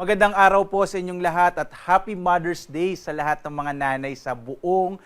Magandang araw po sa inyong lahat at Happy Mother's Day sa lahat ng mga nanay sa buong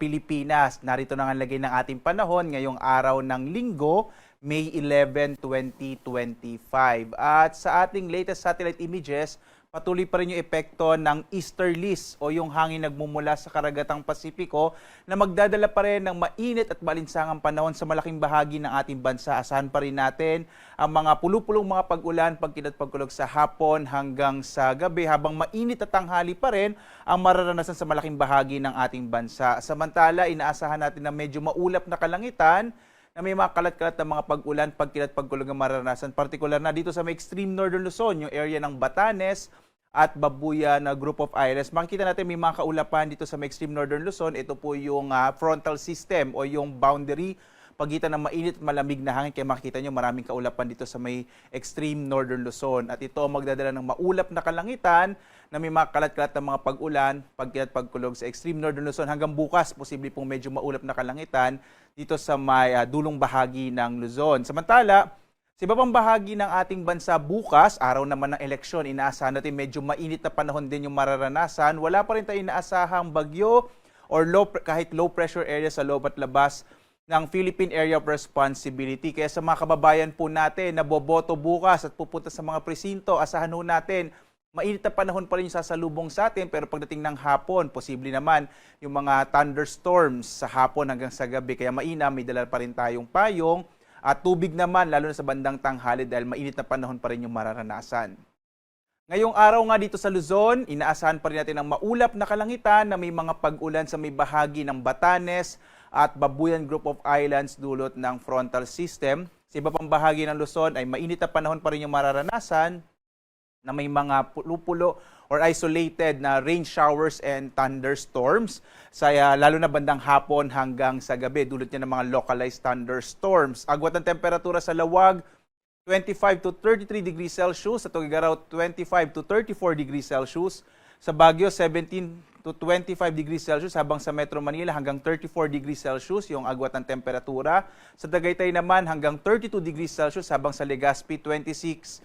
Pilipinas. Narito na ang lagay ng ating panahon ngayong araw ng Linggo, May 11, 2025. At sa ating latest satellite images, patuloy pa rin yung epekto ng easterlies o yung hangin nagmumula sa karagatang Pasipiko na magdadala pa rin ng mainit at malinsangang panahon sa malaking bahagi ng ating bansa. Asahan pa rin natin ang mga pulupulong mga pag-ulan, pagkulog sa hapon hanggang sa gabi habang mainit at tanghali pa rin ang mararanasan sa malaking bahagi ng ating bansa. Samantala, inaasahan natin na medyo maulap na kalangitan na may mga kalat-kalat na mga pag-ulan, pagkulog ang mararanasan. Partikular na dito sa may extreme northern Luzon, yung area ng Batanes at Babuyan na group of islands. Makikita natin may mga kaulapan dito sa may extreme northern Luzon. Ito po yung frontal system o yung boundary pagitan ng mainit at malamig na hangin. Kaya makikita nyo maraming kaulapan dito sa may extreme northern Luzon. At ito magdadala ng maulap na kalangitan na may mga kalat-kalat na mga pag-ulan, pagkulog sa extreme northern Luzon. Hanggang bukas, posible pong medyo maulap na kalangitan dito sa may dulong bahagi ng Luzon. Samantala, sa iba pang bahagi ng ating bansa bukas, araw naman ng eleksyon, inaasahan natin medyo mainit na panahon din yung mararanasan. Wala pa rin tayo inaasahang bagyo or kahit low pressure area sa loob at labas ng Philippine Area of Responsibility. Kaya sa mga kababayan po natin na boboto bukas at pupunta sa mga presinto, asahan ho natin mainit na panahon pa rin yung sasalubong sa atin, pero pagdating ng hapon, posible naman yung mga thunderstorms sa hapon hanggang sa gabi. Kaya mainam, may dala pa rin tayong payong at tubig naman, lalo na sa bandang tanghali dahil mainit na panahon pa rin yung mararanasan. Ngayong araw nga dito sa Luzon, inaasahan pa rin natin ang maulap na kalangitan na may mga pag-ulan sa may bahagi ng Batanes at Babuyan Group of Islands dulot ng frontal system. Sa iba pang bahagi ng Luzon ay mainit na panahon pa rin yung mararanasan na may mga pulo-pulo or isolated na rain showers and thunderstorms lalo na bandang hapon hanggang sa gabi. Dulot niya ng mga localized thunderstorms. Agwat ng temperatura sa Lawag, 25 to 33 degrees Celsius. Sa Tuguegarao, 25 to 34 degrees Celsius. Sa Baguio, 17 to 25 degrees Celsius. Habang sa Metro Manila, hanggang 34 degrees Celsius yung agwat ng temperatura. Sa Tagaytay naman, hanggang 32 degrees Celsius. Habang sa Legazpi, 26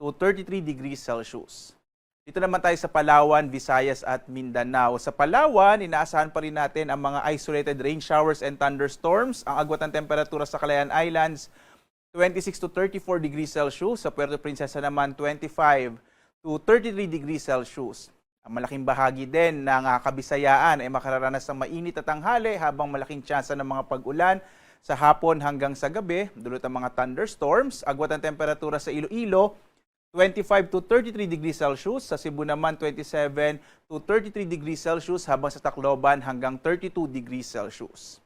to 33 degrees Celsius. Dito naman tayo sa Palawan, Visayas at Mindanao. Sa Palawan, inaasahan pa rin natin ang mga isolated rain showers and thunderstorms. Ang agwat ng temperatura sa Calayan Islands, 26 to 34 degrees Celsius. Sa Puerto Princesa naman, 25 to 33 degrees Celsius. Ang malaking bahagi din ng Kabisayaan ay makararanas ng mainit at tanghali habang malaking tsansa ng mga pag-ulan sa hapon hanggang sa gabi. Dulot ang mga thunderstorms. Agwat ng temperatura sa Iloilo, 25 to 33 degrees Celsius. Sa Cebu naman, 27 to 33 degrees Celsius habang sa Tacloban hanggang 32 degrees Celsius.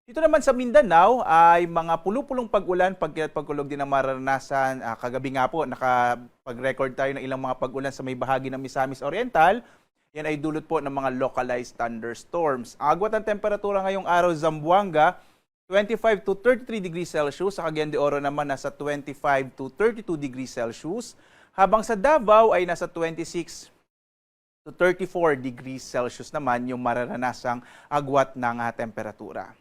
Dito naman sa Mindanao ay mga pulupulong pag-ulan, pagkulog din ang mararanasan. Kagabi nga po, nakapag-record tayo ng ilang mga pag-ulan sa may bahagi ng Misamis Oriental. Yan ay dulot po ng mga localized thunderstorms. Ang agwat ng temperatura ngayong araw sa Zamboanga, 25 to 33 degrees Celsius. Sa Cagayan de Oro naman nasa 25 to 32 degrees Celsius. Habang sa Davao ay nasa 26 to 34 degrees Celsius naman yung mararanasang agwat ng temperatura.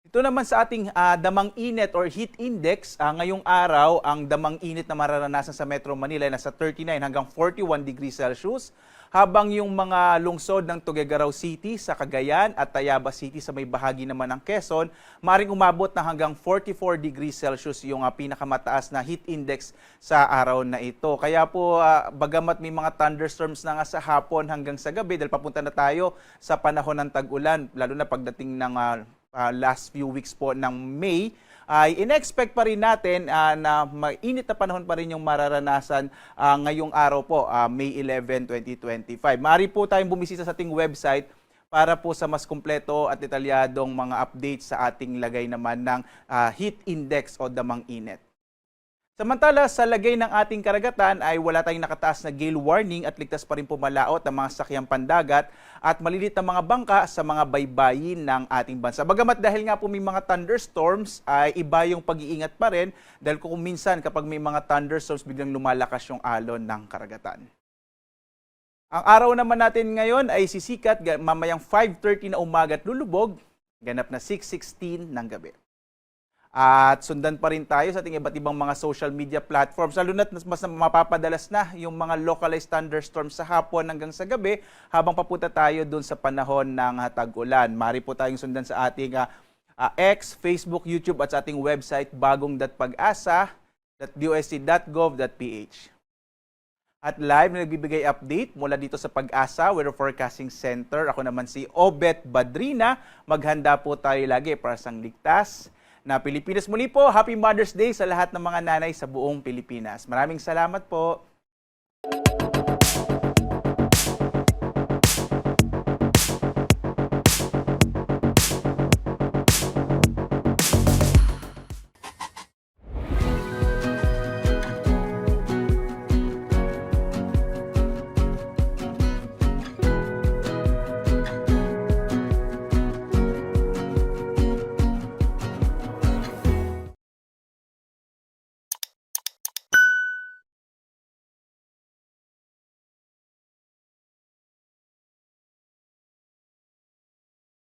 Ito naman sa ating damang init or heat index, ngayong araw ang damang init na mararanasan sa Metro Manila ay nasa 39 hanggang 41 degrees Celsius. Habang yung mga lungsod ng Tuguegarao City sa Cagayan at Tayabas City sa may bahagi naman ng Quezon, maring umabot na hanggang 44 degrees Celsius yung pinakamataas na heat index sa araw na ito. Kaya po, bagamat may mga thunderstorms na nga sa hapon hanggang sa gabi, dahil papunta na tayo sa panahon ng tag-ulan, lalo na pagdating ng last few weeks po ng May, ay in-expect pa rin natin na mainit na panahon pa rin yung mararanasan ngayong araw po, May 11, 2025. Maaari po tayong bumisita sa ating website para po sa mas kumpleto at detalyadong mga updates sa ating lagay naman ng heat index o damang init. Samantala, sa lagay ng ating karagatan ay wala tayong nakataas na gale warning at ligtas pa rin pumalaot ang mga sakyang pandagat at malilit na mga bangka sa mga baybayin ng ating bansa. Bagamat dahil nga po may mga thunderstorms ay iba yung pag-iingat pa rin dahil kung minsan kapag may mga thunderstorms biglang lumalakas yung alon ng karagatan. Ang araw naman natin ngayon ay sisikat mamayang 5:30 na umaga at lulubog, ganap na 6:16 ng gabi. At sundan pa rin tayo sa ating iba't ibang mga social media platforms. Lalo na't mas mapapadalas na yung mga localized thunderstorms sa hapon hanggang sa gabi habang papunta tayo dun sa panahon ng tag-ulan. Mari po tayong sundan sa ating X, Facebook, YouTube at sa ating website bagong.pag-asa.dosc.gov.ph. At live na nagbibigay update mula dito sa Pag-asa Weather Forecasting Center. Ako naman si Obet Badrina. Maghanda po tayo lagi para sa ligtas na Pilipinas. Muli po, Happy Mother's Day sa lahat ng mga nanay sa buong Pilipinas. Maraming salamat po.